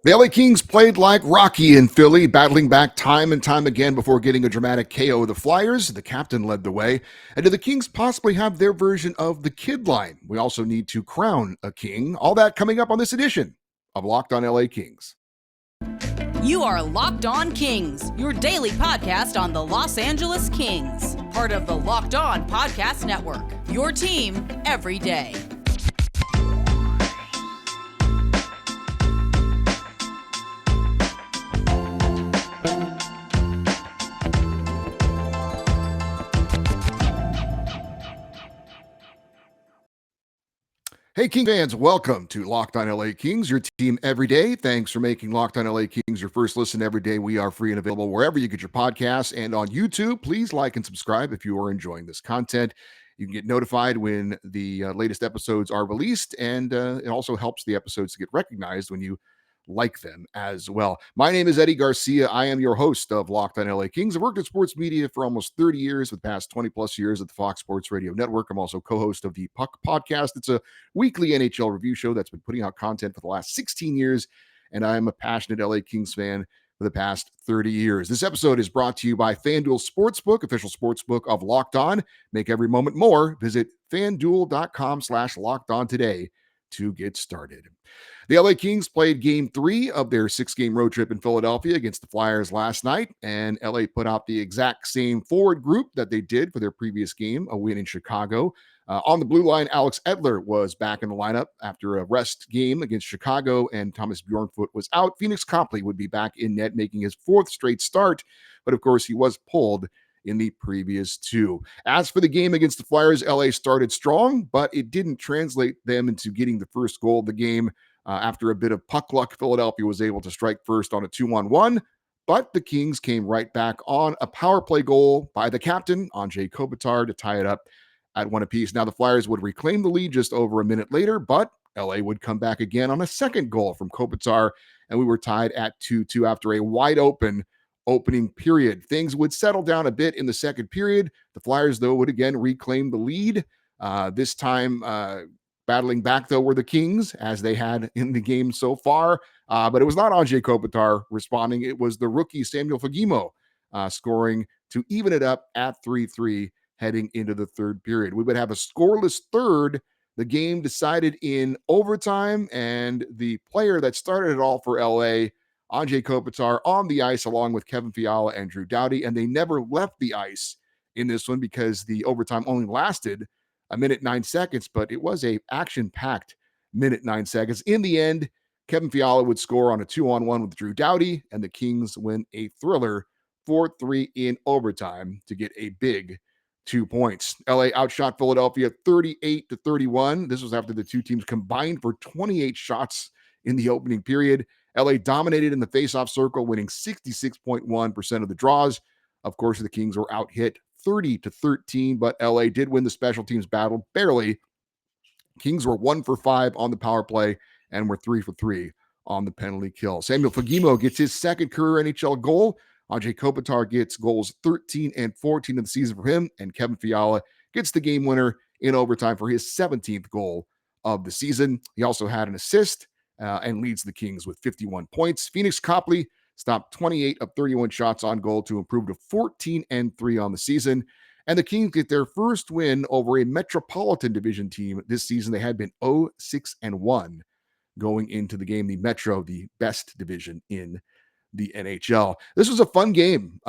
The LA Kings played like Rocky in Philly, battling back time and time again before getting a dramatic KO of the Flyers. The captain led the way. And do the Kings possibly have their version of the kid line? We also need to crown a king. All that coming up on this edition of Locked on LA Kings. You are Locked On Kings, your daily podcast on the Los Angeles Kings. Part of the Locked On Podcast Network, your team every day. Hey, King fans, welcome to Locked on LA Kings, your team every day. Thanks for making Locked on LA Kings your first listen every day. We are free and available wherever you get your podcasts and on YouTube. Please like and subscribe if you are enjoying this content. You can get notified when the latest episodes are released, and it also helps the episodes to get recognized when you like them as well. My name is Eddie Garcia. I am your host of Locked on LA Kings. I've worked in sports media for almost 30 years, with the past 20 plus years at the Fox Sports Radio Network. I'm also co-host of the Puck Podcast. It's a weekly NHL review show that's been putting out content for the last 16 years, and I am a passionate LA Kings fan for the past 30 years. This episode is brought to you by FanDuel Sportsbook, official sportsbook of Locked On. Make every moment more. Visit FanDuel.com/LockedOn today to get started. The LA Kings played game 3 of their 6-game road trip in Philadelphia against the Flyers last night, and LA put out the exact same forward group that they did for their previous game, a win in Chicago. On the blue line, Alex Edler was back in the lineup after a rest game against Chicago, and Thomas Bjornfoot was out. Phoenix Copley would be back in net, making his 4th straight start, but of course he was pulled in the previous 2. As for the game against the Flyers, LA started strong, but it didn't translate them into getting the first goal of the game. After a bit of puck luck, Philadelphia was able to strike first on a 2-on-1, but the Kings came right back on a power play goal by the captain, Anze Kopitar, to tie it up at 1 apiece. Now the Flyers would reclaim the lead just over a minute later, but LA would come back again on a second goal from Kopitar, and we were tied at 2-2 after a wide open opening period. Things would settle down a bit in the second period. The Flyers, though, would again reclaim the lead. This time, battling back, though, were the Kings, as they had in the game so far. But it was not Anze Kopitar responding. It was the rookie Samuel Fagemo scoring to even it up at 3-3 heading into the third period. We would have a scoreless third. The game decided in overtime, and the player that started it all for LA, Anze Kopitar, on the ice along with Kevin Fiala and Drew Doughty, and they never left the ice in this one because the overtime only lasted a minute 9 seconds, but it was a action-packed minute 9 seconds. In the end, Kevin Fiala would score on a 2-on-1 with Drew Doughty, and the Kings win a thriller 4-3 in overtime to get a big 2 points. LA outshot Philadelphia 38-31. This was after the two teams combined for 28 shots in the opening period. LA dominated in the faceoff circle, winning 66.1% of the draws. Of course, the Kings were out hit 30-13, but LA did win the special teams battle barely. Kings were 1 for 5 on the power play and were 3 for 3 on the penalty kill. Samuel Fagemo gets his second career NHL goal. Anze Kopitar gets goals 13 and 14 of the season for him, and Kevin Fiala gets the game winner in overtime for his 17th goal of the season. He also had an assist and leads the Kings with 51 points. Phoenix Copley stopped 28 of 31 shots on goal to improve to 14 and 3 on the season. And the Kings get their first win over a Metropolitan Division team this season. They had been 0-6-1 going into the game. The Metro, the best division in the NHL. This was a fun game.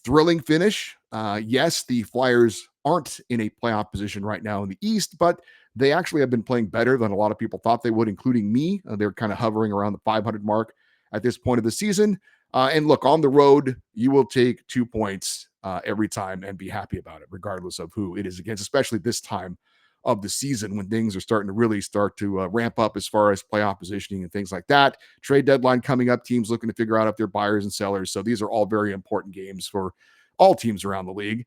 Thrilling finish. Yes, the Flyers aren't in a playoff position right now in the East, but they actually have been playing better than a lot of people thought they would, including me. They're kind of hovering around the 500 mark at this point of the season. And look, on the road, you will take 2 points every time and be happy about it, regardless of who it is against, especially this time of the season when things are starting to really start to ramp up as far as playoff positioning and things like that. Trade deadline coming up, teams looking to figure out if they're buyers and sellers. So these are all very important games for all teams around the league.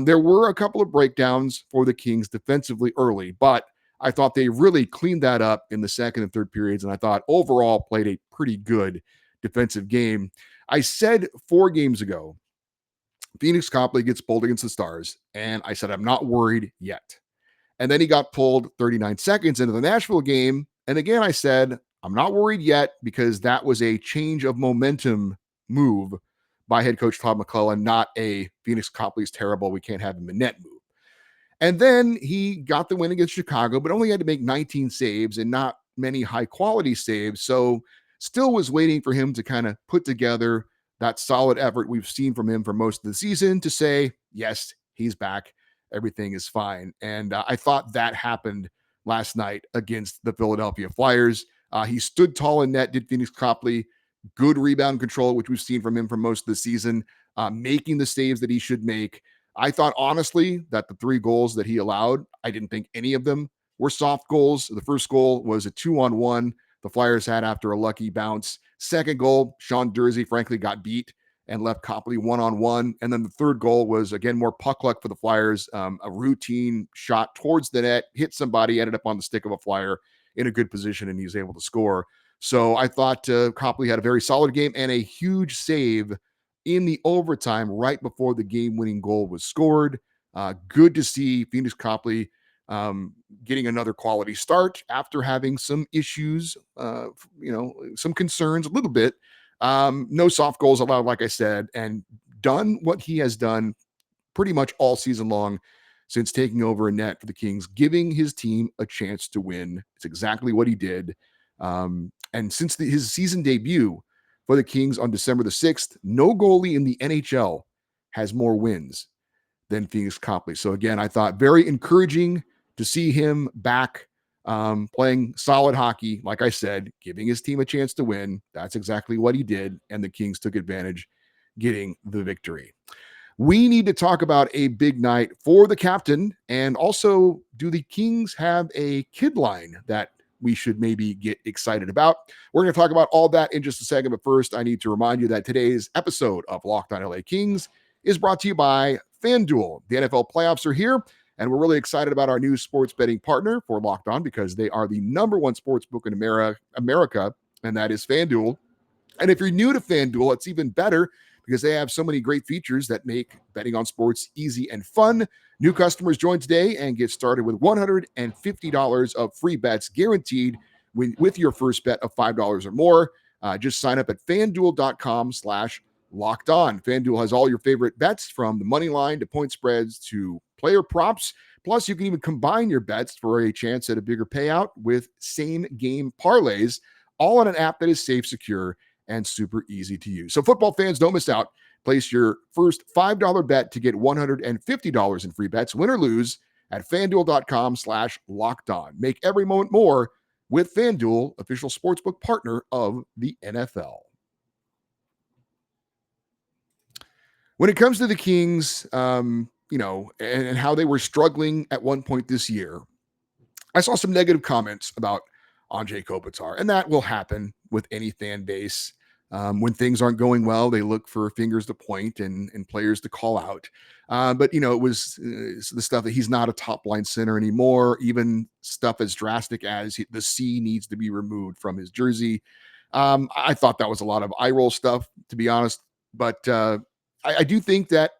There were a couple of breakdowns for the Kings defensively early, but I thought they really cleaned that up in the second and third periods, and I thought overall played a pretty good defensive game. I said 4 games ago, Phoenix Copley gets pulled against the Stars, and I said, I'm not worried yet. And then he got pulled 39 seconds into the Nashville game, and again, I said, I'm not worried yet because that was a change of momentum move by head coach Todd McClellan, not a Phoenix Copley's terrible, we can't have him in net move. And then he got the win against Chicago, but only had to make 19 saves and not many high quality saves. So still was waiting for him to kind of put together that solid effort we've seen from him for most of the season to say, yes, he's back. Everything is fine. And I thought that happened last night against the Philadelphia Flyers. He stood tall in net, did Phoenix Copley. Good rebound control, which we've seen from him for most of the season, making the saves that he should make. I thought honestly that the 3 goals that he allowed, I didn't think any of them were soft goals. The first goal was a 2-on-1 the Flyers had after a lucky bounce. Second goal, Sean Durzi frankly got beat and left Copley 1-on-1. And then the third goal was again more puck luck for the Flyers. A routine shot towards the net, hit somebody, ended up on the stick of a Flyer in a good position, and he was able to score. So I thought Copley had a very solid game and a huge save in the overtime right before the game-winning goal was scored. Good to see Phoenix Copley getting another quality start after having some issues, some concerns a little bit. No soft goals allowed, like I said, and done what he has done pretty much all season long since taking over a net for the Kings, giving his team a chance to win. It's exactly what he did. And since his season debut for the Kings on December the 6th, no goalie in the NHL has more wins than Phoenix Copley. So again, I thought very encouraging to see him back playing solid hockey. Like I said, giving his team a chance to win. That's exactly what he did. And the Kings took advantage, getting the victory. We need to talk about a big night for the captain. And also, do the Kings have a kid line that we should maybe get excited about? We're going to talk about all that in just a second. But first, I need to remind you that today's episode of Locked On LA Kings is brought to you by FanDuel. The NFL playoffs are here, and we're really excited about our new sports betting partner for Locked On because they are the number one sports book in America, and that is FanDuel. And if you're new to FanDuel, it's even better because they have so many great features that make betting on sports easy and fun. New customers join today and get started with $150 of free bets guaranteed with your first bet of $5 or more. Just sign up at FanDuel.com/locked on. FanDuel has all your favorite bets from the money line to point spreads to player props. Plus, you can even combine your bets for a chance at a bigger payout with same game parlays, all on an app that is safe, secure, and super easy to use. So football fans, don't miss out. Place your first $5 bet to get $150 in free bets, win or lose, at FanDuel.com/locked on. Make every moment more with FanDuel, official sportsbook partner of the NFL. When it comes to the Kings, and how they were struggling at one point this year, I saw some negative comments about Anze Kopitar, and that will happen with any fan base. When things aren't going well, they look for fingers to point and players to call out. But it was the stuff that he's not a top line center anymore, even stuff as drastic as the C needs to be removed from his jersey. I thought that was a lot of eye roll stuff, to be honest. But I do think that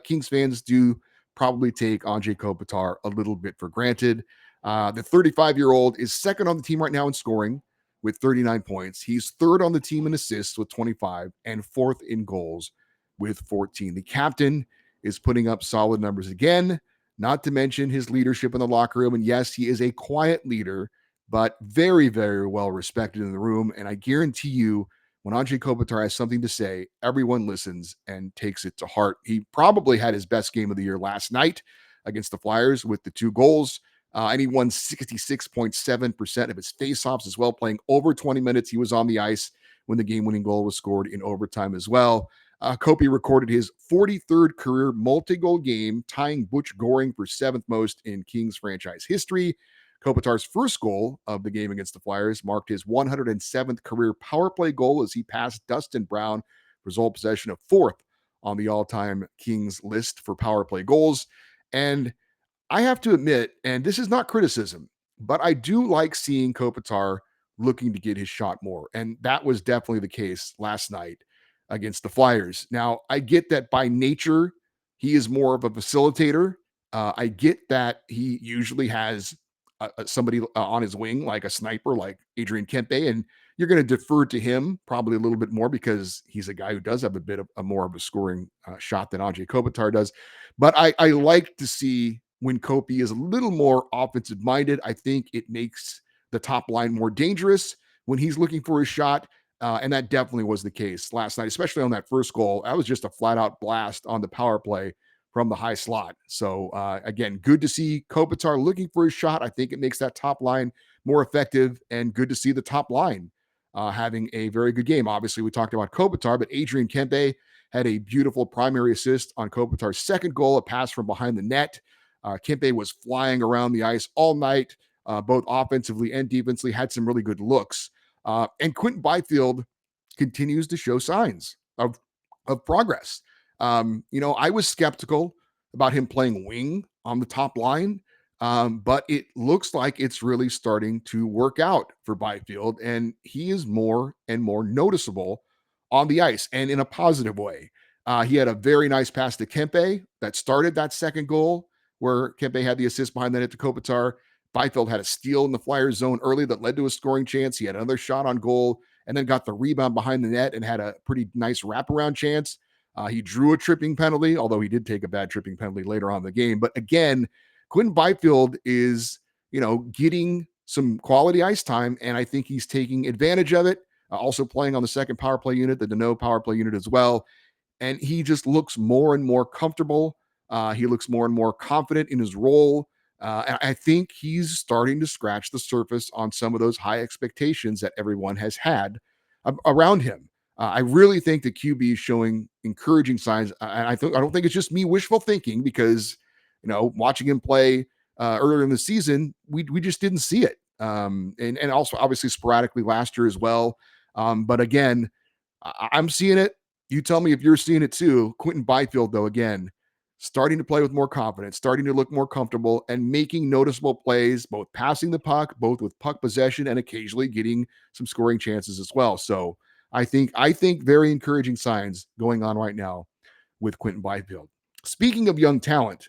Kings fans do probably take Anze Kopitar a little bit for granted. The 35-year-old is second on the team right now in scoring with 39 points. He's third on the team in assists with 25 and fourth in goals with 14. The captain is putting up solid numbers again, not to mention his leadership in the locker room. And yes, he is a quiet leader, but very, very well respected in the room. And I guarantee you, when Anze Kopitar has something to say, everyone listens and takes it to heart. He probably had his best game of the year last night against the Flyers with the 2 goals. And he won 66.7% of his faceoffs as well, playing over 20 minutes. He was on the ice when the game-winning goal was scored in overtime as well. Kopi recorded his 43rd career multi-goal game, tying Butch Goring for 7th most in Kings franchise history. Kopitar's first goal of the game against the Flyers marked his 107th career power play goal as he passed Dustin Brown for sole possession of 4th on the all-time Kings list for power play goals. And I have to admit, and this is not criticism, but I do like seeing Kopitar looking to get his shot more. And that was definitely the case last night against the Flyers. Now, I get that by nature, he is more of a facilitator. I get that he usually has somebody on his wing, like a sniper, like Adrian Kempe, and you're going to defer to him probably a little bit more because he's a guy who does have a bit of a more of a scoring shot than Anze Kopitar does. But I like to see when Kopi is a little more offensive minded. I think it makes the top line more dangerous when he's looking for his shot. And that definitely was the case last night, especially on that first goal. That was just a flat out blast on the power play from the high slot. So again, good to see Kopitar looking for his shot. I think it makes that top line more effective, and good to see the top line having a very good game. Obviously, we talked about Kopitar, but Adrian Kempe had a beautiful primary assist on Kopitar's second goal, a pass from behind the net. Kempe was flying around the ice all night, both offensively and defensively, had some really good looks. And Quentin Byfield continues to show signs of progress. I was skeptical about him playing wing on the top line, but it looks like it's really starting to work out for Byfield, and he is more and more noticeable on the ice and in a positive way. He had a very nice pass to Kempe that started that second goal, where Kempe had the assist behind the net to Kopitar. Byfield had a steal in the Flyers zone early that led to a scoring chance. He had another shot on goal and then got the rebound behind the net and had a pretty nice wraparound chance. He drew a tripping penalty, although he did take a bad tripping penalty later on in the game. But again, Quentin Byfield is, getting some quality ice time, and I think he's taking advantage of it. Also playing on the second power play unit, the Deneau power play unit as well. And he just looks more and more comfortable. He looks more and more confident in his role. And I think he's starting to scratch the surface on some of those high expectations that everyone has had around him. I really think the QB is showing encouraging signs. And I don't think it's just me wishful thinking, because, watching him play earlier in the season, we just didn't see it. And also obviously sporadically last year as well. But again, I'm seeing it. You tell me if you're seeing it too. Quentin Byfield, though, again, starting to play with more confidence, starting to look more comfortable, and making noticeable plays, both passing the puck, both with puck possession, and occasionally getting some scoring chances as well. So I think very encouraging signs going on right now with Quentin Byfield. Speaking of young talent,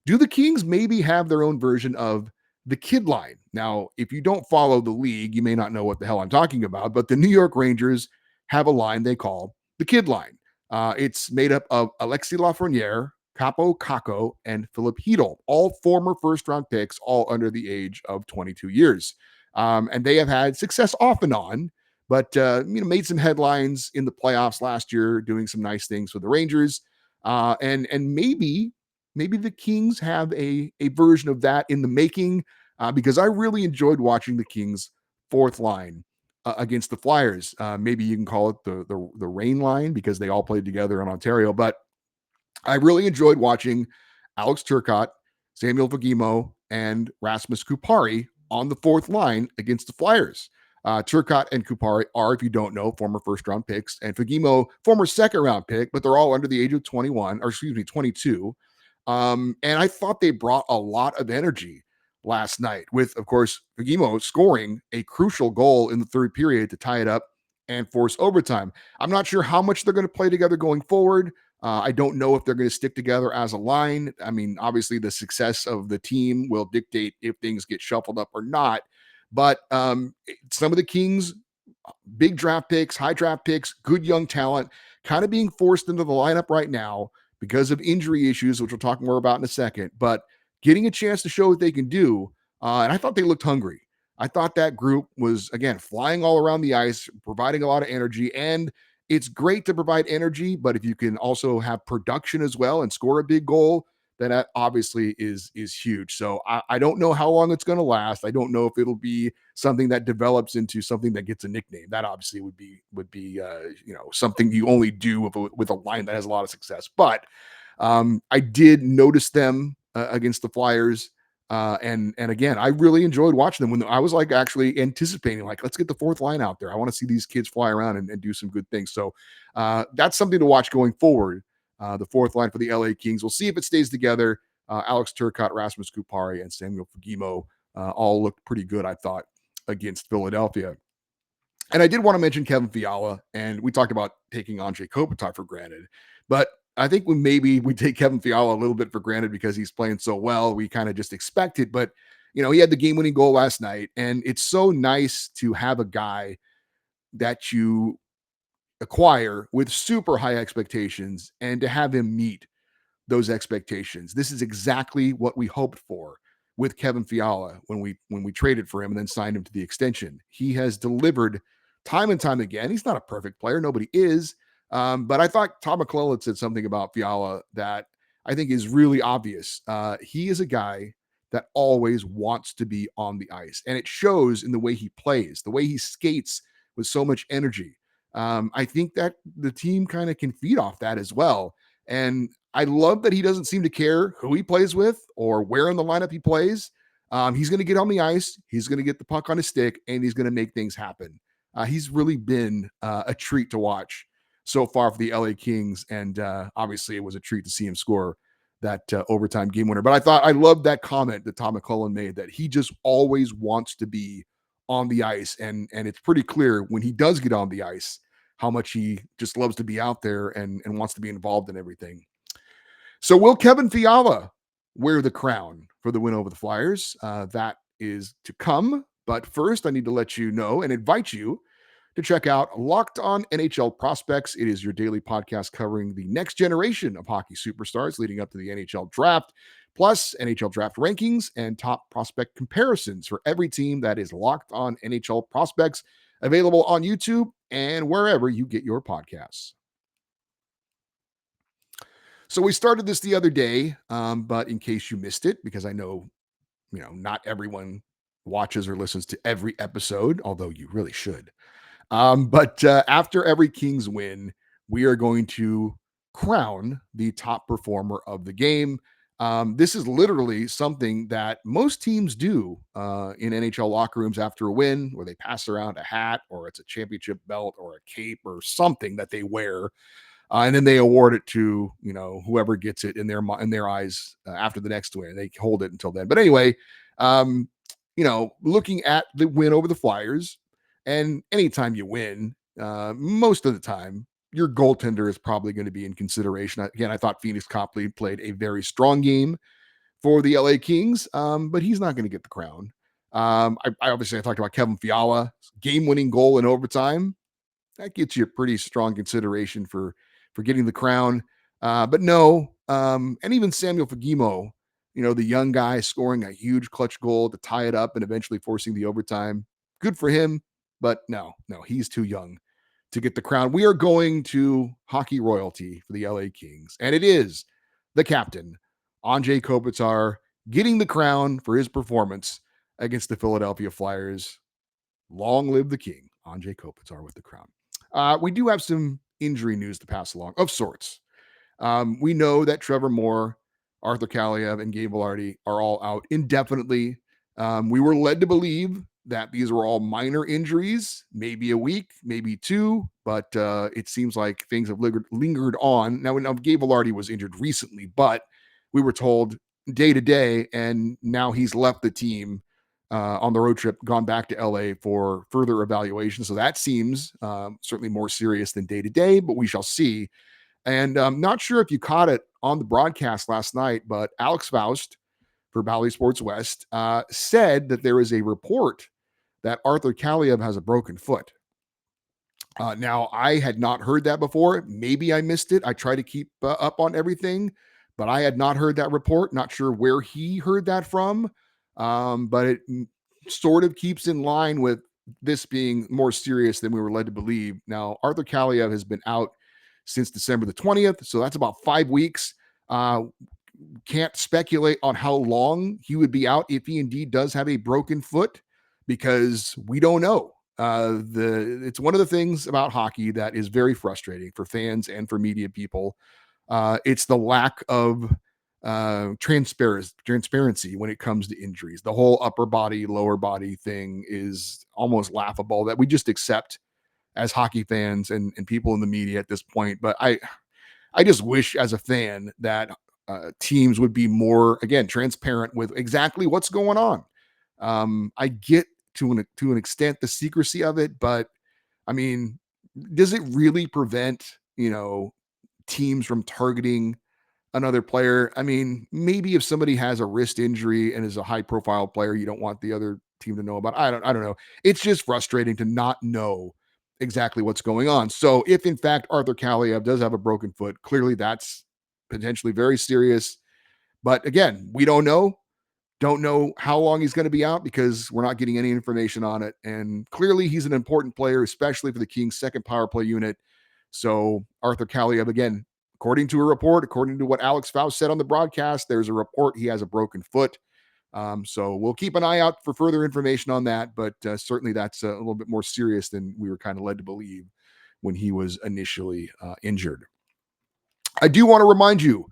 do the Kings maybe have their own version of the kid line? Now, if you don't follow the league, you may not know what the hell I'm talking about, but the New York Rangers have a line they call the kid line. It's made up of Alexis Lafreniere, Capo Caco, and Philip Hedl, all former first-round picks, all under the age of 22 years. And they have had success off and on, but made some headlines in the playoffs last year, doing some nice things for the Rangers. And maybe the Kings have a version of that in the making, because I really enjoyed watching the Kings' fourth line against the Flyers. Maybe you can call it the rain line, because they all played together in Ontario. But I really enjoyed watching Alex Turcotte, Samuel Fagemo, and Rasmus Kupari on the fourth line against the Flyers. Turcotte and Kupari are, if you don't know, former first-round picks, and Fagemo, former second-round pick, but they're all under the age of 22. And I thought they brought a lot of energy last night, with, of course, Fagemo scoring a crucial goal in the third period to tie it up and force overtime. I'm not sure how much they're going to play together going forward. I don't know if they're going to stick together as a line. I mean, obviously, the success of the team will dictate if things get shuffled up or not. But some of the Kings' big draft picks, high draft picks, good young talent, kind of being forced into the lineup right now because of injury issues, which we'll talk more about in a second, but getting a chance to show what they can do. And I thought they looked hungry. I thought that group was, again, flying all around the ice, providing a lot of energy. And it's great to provide energy, but if you can also have production as well and score a big goal, then that obviously is huge. So I don't know how long it's going to last. I don't know if it'll be something that develops into something that gets a nickname. That obviously would be something you only do with a line that has a lot of success. But I did notice them against the Flyers. And again, I really enjoyed watching them when I was like actually anticipating, like, let's get the fourth line out there. I want to see these kids fly around and do some good things. So that's something to watch going forward. The fourth line for the LA Kings. We'll see if it stays together. Alex Turcotte, Rasmus Kupari, and Samuel Fagemo all looked pretty good, I thought, against Philadelphia. And I did want to mention Kevin Fiala, and we talked about taking Anze Kopitar for granted, but I think we take Kevin Fiala a little bit for granted because he's playing so well. We kind of just expect it, but he had the game-winning goal last night, and it's so nice to have a guy that you acquire with super high expectations and to have him meet those expectations. This is exactly what we hoped for with Kevin Fiala when we traded for him and then signed him to the extension. He has delivered time and time again. He's not a perfect player, nobody is, but I thought Tom McClellan said something about Fiala that I think is really obvious. He is a guy that always wants to be on the ice, and it shows in the way he plays, the way he skates with so much energy. I think that the team kind of can feed off that as well. And I love that he doesn't seem to care who he plays with or where in the lineup he plays. He's going to get on the ice, he's going to get the puck on his stick, and he's going to make things happen. He's really been a treat to watch so far for the LA Kings. And obviously, it was a treat to see him score that overtime game winner. But I loved that comment that Tom McClellan made, that he just always wants to be on the ice. And it's pretty clear when he does get on the ice how much he just loves to be out there and wants to be involved in everything. So will Kevin Fiala wear the crown for the win over the Flyers? That is to come. But first, I need to let you know and invite you to check out Locked On NHL Prospects. It is your daily podcast covering the next generation of hockey superstars leading up to the NHL draft, plus NHL draft rankings and top prospect comparisons for every team. That is Locked On NHL Prospects, available on YouTube and wherever you get your podcasts. So we started this the other day, but in case you missed it, because I know, not everyone watches or listens to every episode, although you really should. But after every Kings win, we are going to crown the top performer of the game. This is literally something that most teams do in NHL locker rooms after a win, where they pass around a hat, or it's a championship belt or a cape or something that they wear. And then they award it to whoever gets it in their eyes after the next win. They hold it until then. But anyway, looking at the win over the Flyers, and anytime you win, most of the time your goaltender is probably going to be in consideration. Again, I thought Phoenix Copley played a very strong game for the LA Kings, but he's not going to get the crown. I obviously talked about Kevin Fiala, game-winning goal in overtime. That gets you a pretty strong consideration for getting the crown. But no, and even Samuel Fagemo, the young guy scoring a huge clutch goal to tie it up and eventually forcing the overtime. Good for him, but no, he's too young to get the crown. We are going to hockey royalty for the LA Kings, and it is the captain, Anze Kopitar, getting the crown for his performance against the Philadelphia Flyers. Long live the king, Anze Kopitar with the crown. We do have some injury news to pass along of sorts. We know that Trevor Moore, Arthur Kaliev, and Gabe Vilardi are all out indefinitely. We were led to believe that these were all minor injuries, maybe a week, maybe two, but it seems like things have lingered on. Now Gabe Vilardi was injured recently, but we were told day to day, and now he's left the team on the road trip, gone back to LA for further evaluation. So that seems certainly more serious than day to day, but we shall see. And I'm not sure if you caught it on the broadcast last night, but Alex Faust for Bally Sports West said that there is a report that Arthur Kaliev has a broken foot. Now, I had not heard that before. Maybe I missed it. I try to keep up on everything, but I had not heard that report. Not sure where he heard that from, but it sort of keeps in line with this being more serious than we were led to believe. Now, Arthur Kaliev has been out since December the 20th, so that's about 5 weeks. Can't speculate on how long he would be out if he indeed does have a broken foot, because we don't know. It's one of the things about hockey that is very frustrating for fans and for media people. It's the lack of transparency when it comes to injuries. The whole upper body, lower body thing is almost laughable that we just accept as hockey fans and people in the media at this point. But I just wish as a fan that teams would be more, again, transparent with exactly what's going on. I get to an extent the secrecy of it, but I mean, does it really prevent, teams from targeting another player. I mean, maybe if somebody has a wrist injury and is a high profile player, you don't want the other team to know about. I don't know. It's just frustrating to not know exactly what's going on. So if in fact Arthur Kaliev does have a broken foot, clearly that's potentially very serious. But again, we don't know. Don't know how long he's going to be out because we're not getting any information on it. And clearly he's an important player, especially for the Kings' second power play unit. So Arthur Kaliev, again, according to a report, according to what Alex Faust said on the broadcast, there's a report he has a broken foot. So we'll keep an eye out for further information on that. But certainly that's a little bit more serious than we were kind of led to believe when he was initially injured. I do want to remind you,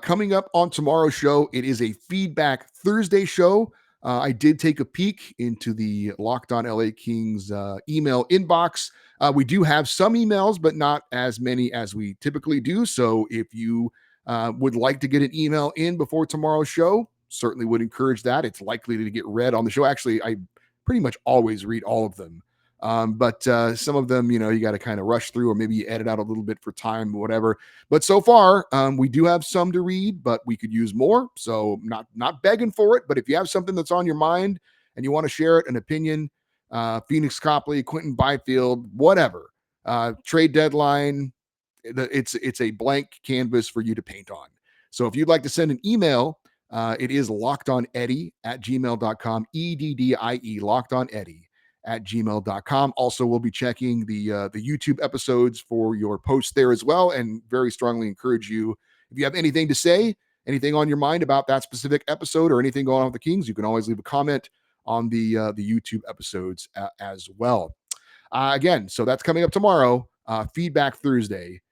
coming up on tomorrow's show, it is a Feedback Thursday show. I did take a peek into the Locked On LA Kings email inbox. We do have some emails, but not as many as we typically do. So if you would like to get an email in before tomorrow's show, certainly would encourage that. It's likely to get read on the show. Actually, I pretty much always read all of them. But some of them, you got to kind of rush through, or maybe you edit out a little bit for time or whatever. But so far, we do have some to read, but we could use more. So not begging for it. But if you have something that's on your mind and you want to share it, an opinion, Phoenix Copley, Quentin Byfield, whatever, trade deadline, it's a blank canvas for you to paint on. So if you'd like to send an email, it is lockedoneddie@gmail.com, EDDIE, lockedoneddie@gmail.com. Also, we'll be checking the YouTube episodes for your posts there as well, and very strongly encourage you, if you have anything to say, anything on your mind about that specific episode or anything going on with the Kings, you can always leave a comment on the YouTube episodes as well. Again, so that's coming up tomorrow, Feedback Thursday.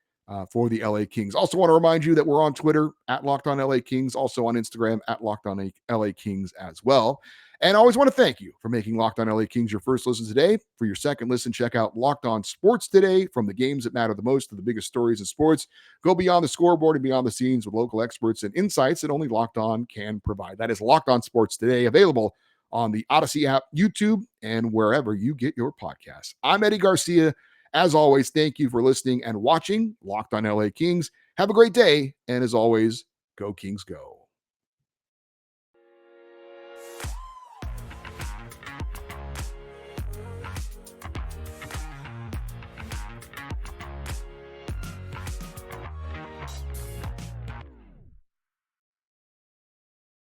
For the LA Kings. Also want to remind you that we're on Twitter at Locked On LA Kings, also on Instagram at Locked On LA Kings as well. And I always want to thank you for making Locked On LA Kings your first listen today. For your second listen, check out Locked On Sports Today. From the games that matter the most to the biggest stories in sports, go beyond the scoreboard and beyond the scenes with local experts and insights that only Locked On can provide. That is Locked On Sports Today, available on the Odyssey app, YouTube, and wherever you get your podcasts. I'm Eddie Garcia. As always, thank you for listening and watching Locked On LA Kings. Have a great day. And as always, go Kings go.